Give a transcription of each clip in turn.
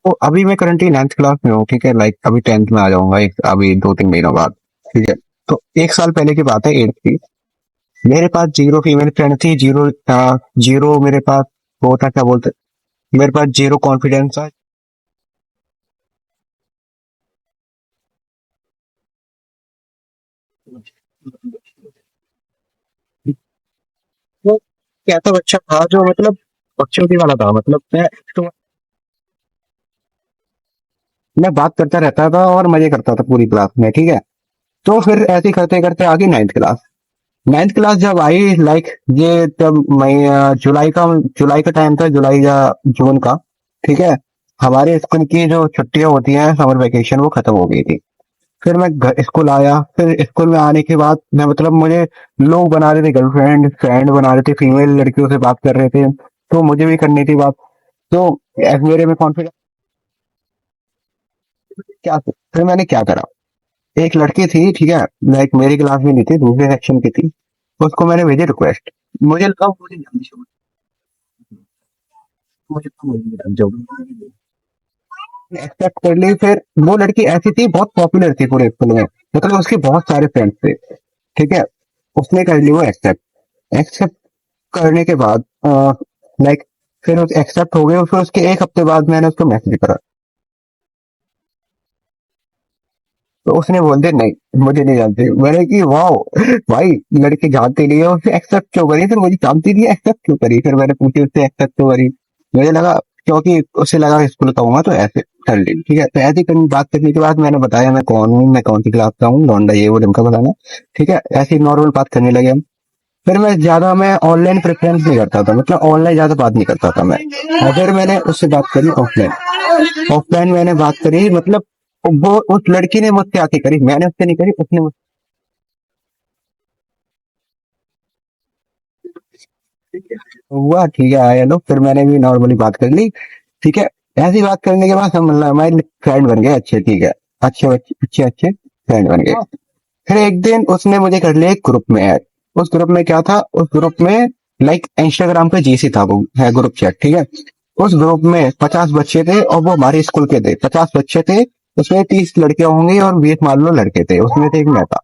तो अभी मैं करंटली 9th क्लास में हूँ, ठीक है, लाइक अभी 10th में आ जाऊंगा एक अभी 2-3 महीनों बाद। ठीक है, तो एक साल पहले की बात है, 8th की। मेरे पास जीरो फीमेल फ्रेंड थी, जीरो जीरो मेरे पास वो था, क्या बोलते, मेरे पास जीरो कॉन्फिडेंस था। वो कैसा बच्चा था जो मतलब बकचोदी वाला था, मतलब मैं बात करता रहता था और मजे करता था पूरी क्लास में, ठीक है। तो फिर ऐसे ही करते करते आगे 9th क्लास। 9th क्लास जब आई, लाइक ये तब मई जुलाई का टाइम था, जुलाई या जून का। ठीक है, हमारे स्कूल की जो छुट्टियां होती हैं, समर वेकेशन, वो खत्म हो गई थी। फिर मैं घर स्कूल आया, फिर स्कूल में आने के बाद मैं मतलब मुझे लोग बना रहे थे गर्लफ्रेंड, फ्रेंड बना रहे थे, फीमेल लड़कियों से बात कर रहे थे, तो मुझे भी करनी थी बात। तो मेरे में कॉन्फिडेंस क्या, फिर मैंने क्या करा, एक लड़की थी, ठीक है, लाइक मेरी क्लास में नहीं थी, दूसरे सेक्शन की थी, उसको मैंने भेजी रिक्वेस्ट। मुझे लगा मुझे जल्दी से मुझे एक्सेप्ट कर ली। फिर वो लड़की ऐसी थी, बहुत पॉपुलर थी पूरे स्कूल में, मतलब उसके बहुत सारे फ्रेंड्स थे। ठीक है, उसने कर ली वो एक्सेप्ट। एक्सेप्ट करने के बाद लाइक फिर उस एक्सेप्ट हो गए, फिर उसके एक हफ्ते बाद मैंने उसको मैसेज करा, तो उसने बोल दिया नहीं मुझे नहीं जानती। मैंने कि वाह भाई, लड़की जानती नहीं है, उसने एक्सेप्ट क्यों करी, फिर मुझे जानती नहीं है एक्सेप्ट क्यों करी, फिर मैंने पूछी उससे एक्सेप्ट क्यों करी। मुझे लगा क्योंकि उसे लगा स्कूल का हूँ, तो ऐसे कर ली। ठीक है, तो ऐसी बात करने के बाद मैंने बताया मैं कौन हूँ, मैं कौन सी क्लास का हूँ, लौंडा ये वो ढंग बताना। ठीक है, ऐसी नॉर्मल बात करने लगे हम। फिर मैं ऑनलाइन प्रेफरेंस नहीं करता था, मतलब ऑनलाइन ज्यादा बात नहीं करता था मैं। अगर मैंने उससे बात करी ऑफलाइन, ऑफलाइन मैंने बात करी, मतलब वो उस लड़की ने मुझसे आके करी, मैंने उससे नहीं करी, उसने मुझसे। हुआ ठीक है, आया लो, फिर मैंने भी नॉर्मली बात कर ली। ठीक है, ऐसी बात करने के बाद हम मतलब हमारे फ्रेंड बन गए अच्छे, ठीक है, अच्छे अच्छे अच्छे अच्छे फ्रेंड बन गए। फिर एक दिन उसने मुझे कर लिया एक ग्रुप में ऐड। उस ग्रुप में क्या था, उस ग्रुप में लाइक इंस्टाग्राम पे जीसी था, वो है ग्रुप चैट, ठीक है। उस ग्रुप में 50 बच्चे थे और वो हमारे स्कूल के थे, 50 बच्चे थे। उसमें 30 लड़कियां होंगी और 20 मान लो लड़के थे, उसमें से एक मैं था।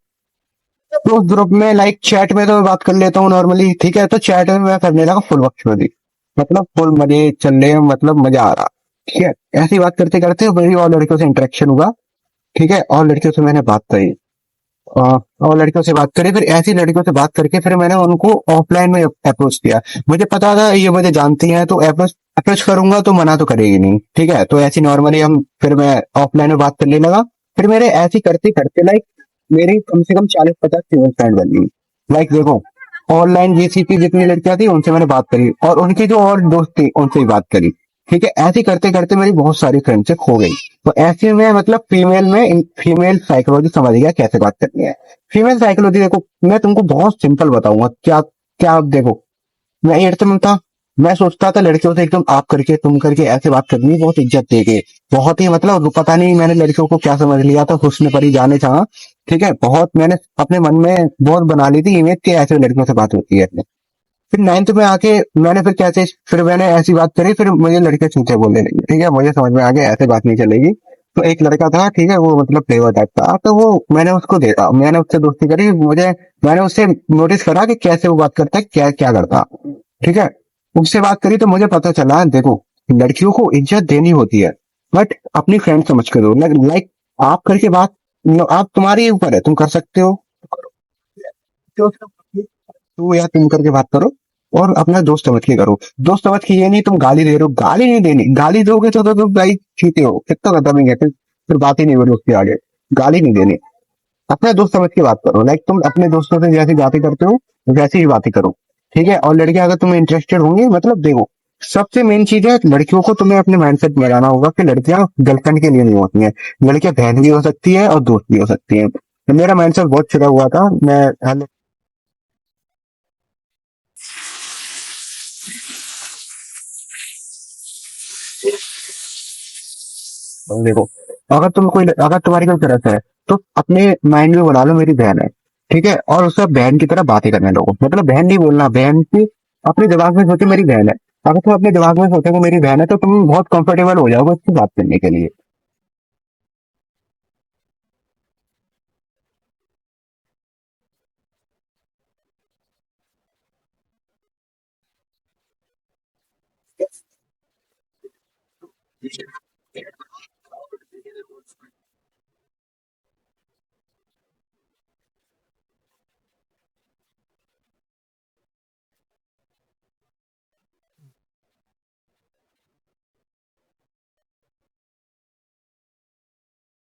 तो उस ग्रुप में लाइक चैट में तो मैं बात कर लेता हूँ नॉर्मली, ठीक है, तो चैट में मैं करने लगा फुल बकचोदी, मतलब फुल मजे चल रहे हैं, मतलब मजा आ रहा। ठीक है, ऐसी बात करते करते मेरी और लड़कियों से इंटरेक्शन हुआ। ठीक है, और लड़कियों से मैंने बात करी, अ, और लड़कियों से बात करी, फिर ऐसी लड़कियों से बात करके फिर मैंने उनको ऑफलाइन में अप्रोच किया। मुझे पता था ये मुझे जानती हैं, तो अप्रोच अप्रोच करूंगा तो मना तो करेगी नहीं। ठीक है, तो ऐसी नॉर्मली हम फिर मैं ऑफलाइन में बात करने लगा। फिर मेरे ऐसी करते करते लाइक मेरी कम से कम 40-50 फीमेल फ्रेंड बन गई। लाइक देखो, ऑनलाइन जीसीपी जितनी लड़कियां थी उनसे मैंने बात करी, और उनकी जो और दोस्त थी उनसे भी बात करी। ठीक है, ऐसे करते करते मेरी बहुत सारी फ्रेंडशिप हो गई। तो ऐसे में मतलब फीमेल साइकोलॉजी समझ गया कैसे बात करनी है। फीमेल साइकोलॉजी देखो, मैं तुमको बहुत सिंपल बताऊंगा, क्या क्या आप देखो, मैं एट्थ में था, मैं सोचता था लड़कियों से एकदम आप करके तुम करके ऐसे बात करनी है, बहुत इज्जत देके, बहुत ही मतलब पता नहीं मैंने लड़कियों को क्या समझ लिया था, हुस्न पर ही जाने चाहा। ठीक है, बहुत मैंने अपने मन में बहुत बना ली थी इमेज के, ऐसे लड़कियों से बात होती है। फिर 9th में आके मैंने फिर मैंने ऐसी बात करी, फिर मुझे लड़के छूते बोलने लगे। ठीक है, मुझे समझ में आ गया ऐसे बात नहीं चलेगी। तो एक लड़का था, ठीक है, वो मतलब फ्लेवर टाइप का, तो वो मैंने उसको देखा, मैंने उससे दोस्ती करी, मुझे मैंने उससे नोटिस करा कि कैसे वो बात करता है, क्या क्या करता। ठीक है, उससे बात करी तो मुझे पता चला, देखो, लड़कियों को इज्जत देनी होती है, बट अपनी फ्रेंड समझ कर दो। लाइक आप करके बात, आप तुम्हारे ऊपर है, तुम कर सकते हो तो तू या तुम करके बात करो, और अपना दोस्त समझ के करो। दोस्त समझ के ये नहीं तुम गाली दे रहे हो, गाली नहीं देनी, गाली दोगे तो तुम भाई चीते हो, कितना खत्म ही है, फिर बात ही नहीं हो रही उसके आगे। गाली नहीं देनी, अपना दोस्त समझ के बात करो, लाइक तुम अपने दोस्तों से जैसी बातें करते हो वैसी ही बातें करो। ठीक है, और लड़कियां अगर तुम्हें इंटरेस्टेड होंगी, मतलब देखो, सबसे मेन चीज है लड़कियों को तुम्हें अपने माइंडसेट में लाना होगा कि लड़कियां गर्लफ्रेंड के लिए नहीं होती हैं। लड़कियां बहन भी हो सकती है और दोस्त भी हो सकती है। तो मेरा माइंडसेट बहुत छिड़ा हुआ था, मैं देखो, अगर तुम्हारी कोई तरफ है, तो अपने माइंड में बना लो मेरी बहन है। ठीक है, और उससे बहन की तरह बातें करने लगो, मतलब बहन नहीं बोलना, बहन की अपने दिमाग में सोचे मेरी बहन है। अगर तुम अपने दिमाग में सोचोगे मेरी बहन है तो तुम बहुत कंफर्टेबल हो जाओगे उससे बात करने के लिए।